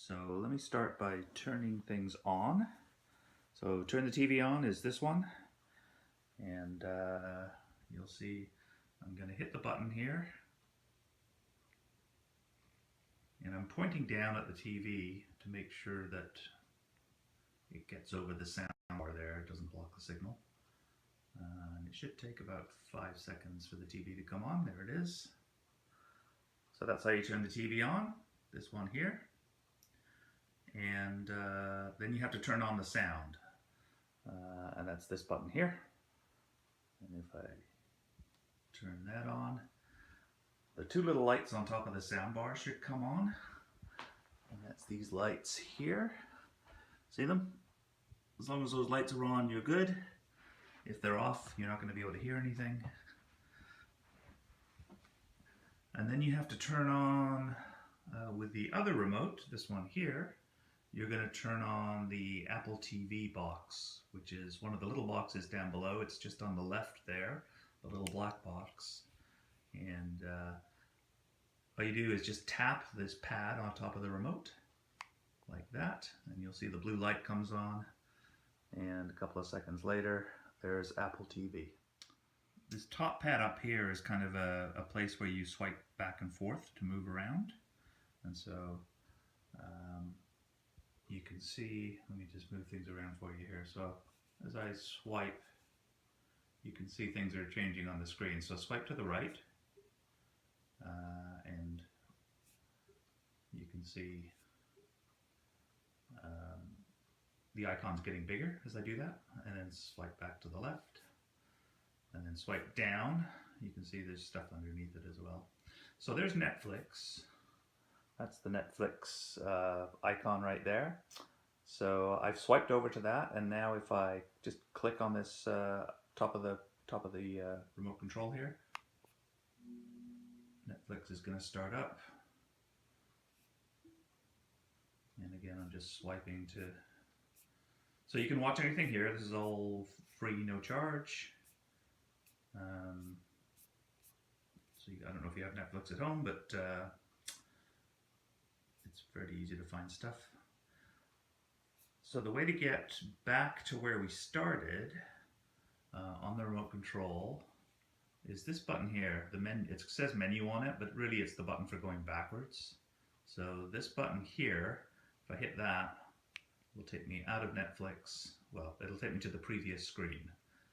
So let me start by turning things on. So turn the TV on is this one, and you'll see I'm going to hit the button here, and I'm pointing down at the TV to make sure that it gets over the sound bar there, it doesn't block the signal. And it should take about 5 seconds for the TV to come on. There it is. So that's how you turn the TV on, this one here. And then you have to turn on the sound. And that's this button here. And if I turn that on, the two little lights on top of the sound bar should come on. And that's these lights here. See them? As long as those lights are on, you're good. If they're off, you're not going to be able to hear anything. And then you have to turn on, with the other remote, this one here, you're going to turn on the Apple TV box, which is one of the little boxes down below. It's just on the left there, the little black box. And all you do is just tap this pad on top of the remote, like that, and you'll see the blue light comes on. And a couple of seconds later, there's Apple TV. This top pad up here is kind of a place where you swipe back and forth to move around. And so you can see, let me just move things around for you here. So as I swipe, you can see things are changing on the screen. So swipe to the right, and you can see the icon's getting bigger as I do that. And then swipe back to the left, and then swipe down. You can see there's stuff underneath it as well. So there's Netflix. That's the Netflix icon right there. So I've swiped over to that, and now if I just click on this top of the remote control here, Netflix is going to start up. And again, I'm just swiping to. So you can watch anything here. This is all free, no charge. So I don't know if you have Netflix at home, but it's very easy to find stuff. So the way to get back to where we started on the remote control is this button here. It says menu on it, but really it's the button for going backwards. So this button here, if I hit that, will take me out of Netflix. Well, it'll take me to the previous screen.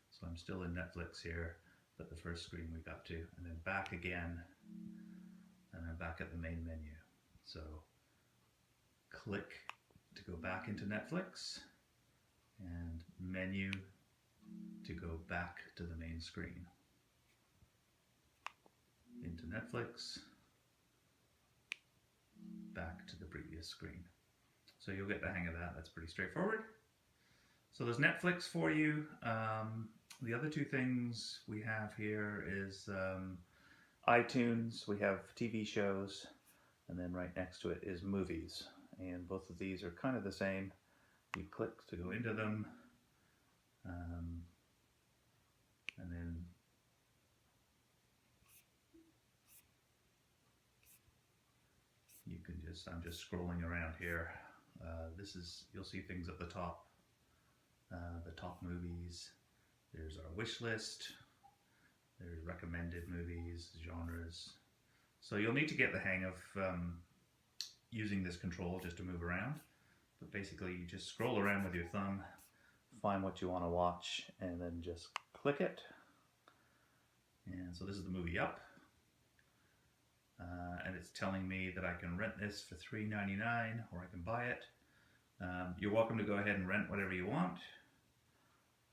So I'm still in Netflix here, but the first screen we got to, and then back again, and I'm back at the main menu. So click to go back into Netflix, and menu to go back to the main screen. Into Netflix, back to the previous screen. So you'll get the hang of that. That's pretty straightforward. So there's Netflix for you. The other two things we have here is iTunes. We have TV shows, and then right next to it is movies. And both of these are kind of the same. You click to go into them, and then you can I'm just scrolling around here. You'll see things at the top movies. There's our wish list. There's recommended movies, genres. So you'll need to get the hang of using this control just to move around. But basically you just scroll around with your thumb, find what you want to watch, and then just click it. And so this is the movie Up. And it's telling me that I can rent this for $3.99 or I can buy it. You're welcome to go ahead and rent whatever you want.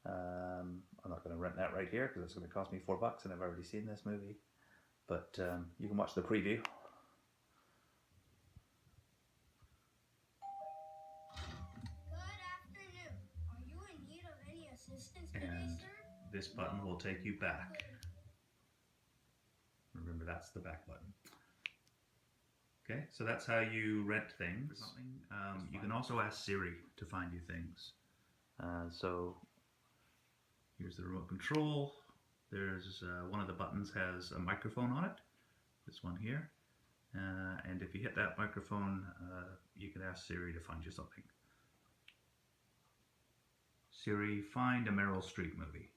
I'm not going to rent that right here because it's going to cost me $4 and I've already seen this movie. But you can watch the preview. Good afternoon. Are you in need of any assistance today, And sir? this button will take you back. Remember, that's the back button. Okay, so that's how you rent things. You can also ask Siri to find you things. So here's the remote control. There's one of the buttons has a microphone on it. This one here. and if you hit that microphone, you can ask Siri to find you something. Siri, find a Meryl Streep movie.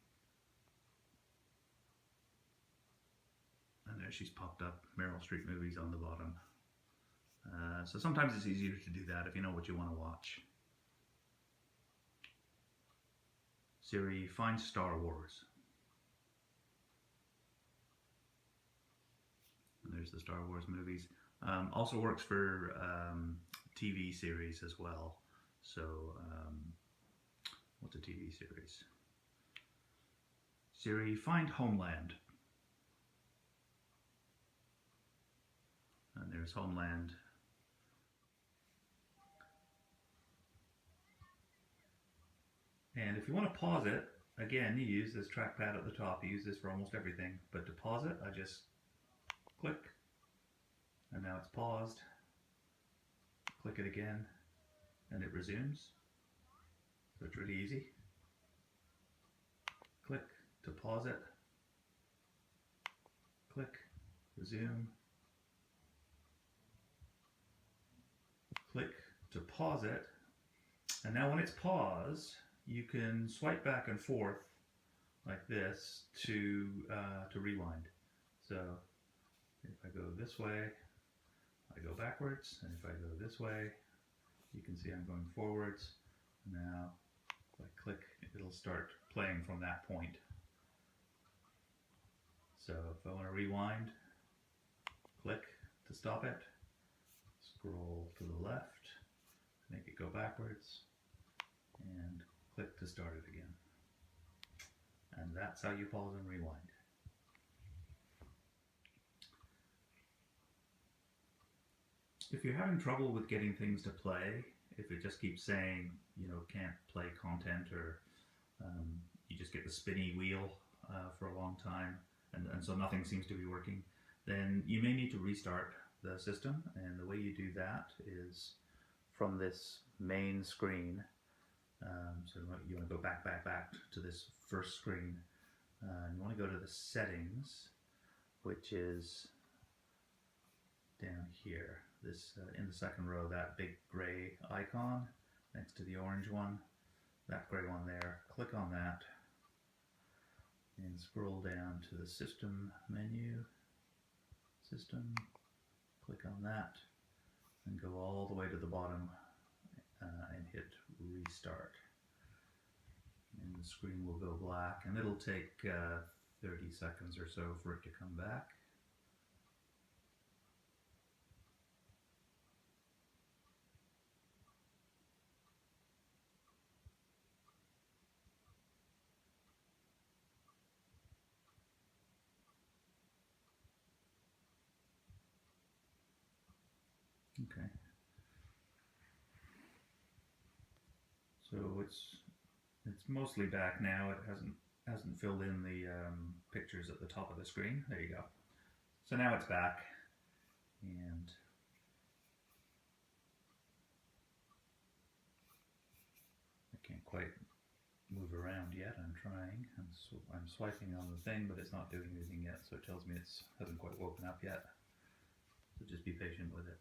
And there she's popped up, Meryl Streep movies on the bottom. So sometimes it's easier to do that if you know what you want to watch. Siri, find Star Wars. And there's the Star Wars movies. Also works for TV series as well. So, what's a TV series? Siri, find Homeland. And there's Homeland. And if you want to pause it, again, you use this trackpad at the top. You use this for almost everything. But to pause it, I just click. And now it's paused. Click it again, and it resumes. So it's really easy. Click to pause it. Click, resume. Click to pause it. And now when it's paused, you can swipe back and forth like this to rewind. So if I go this way, I go backwards, and if I go this way, you can see I'm going forwards. Now, if I click, it'll start playing from that point. So if I want to rewind, click to stop it, scroll to the left, make it go backwards, and click to start it again. And that's how you pause and rewind. If you're having trouble with getting things to play, if it just keeps saying, you know, can't play content, or you just get the spinny wheel for a long time, and so nothing seems to be working, then you may need to restart the system. And the way you do that is from this main screen. So you want to go back to this first screen. And you want to go to the settings, which is down here. This in the second row, that big gray icon next to the orange one, that gray one there. Click on that and scroll down to the system menu. System, click on that and go all the way to the bottom and hit restart. And the screen will go black, and it'll take 30 seconds or so for it to come back. Okay. So it's mostly back now. It hasn't filled in the pictures at the top of the screen. There you go. So now it's back, and I can't quite move around yet. I'm trying. I'm swiping on the thing, but it's not doing anything yet. So it tells me it hasn't quite woken up yet. So just be patient with it.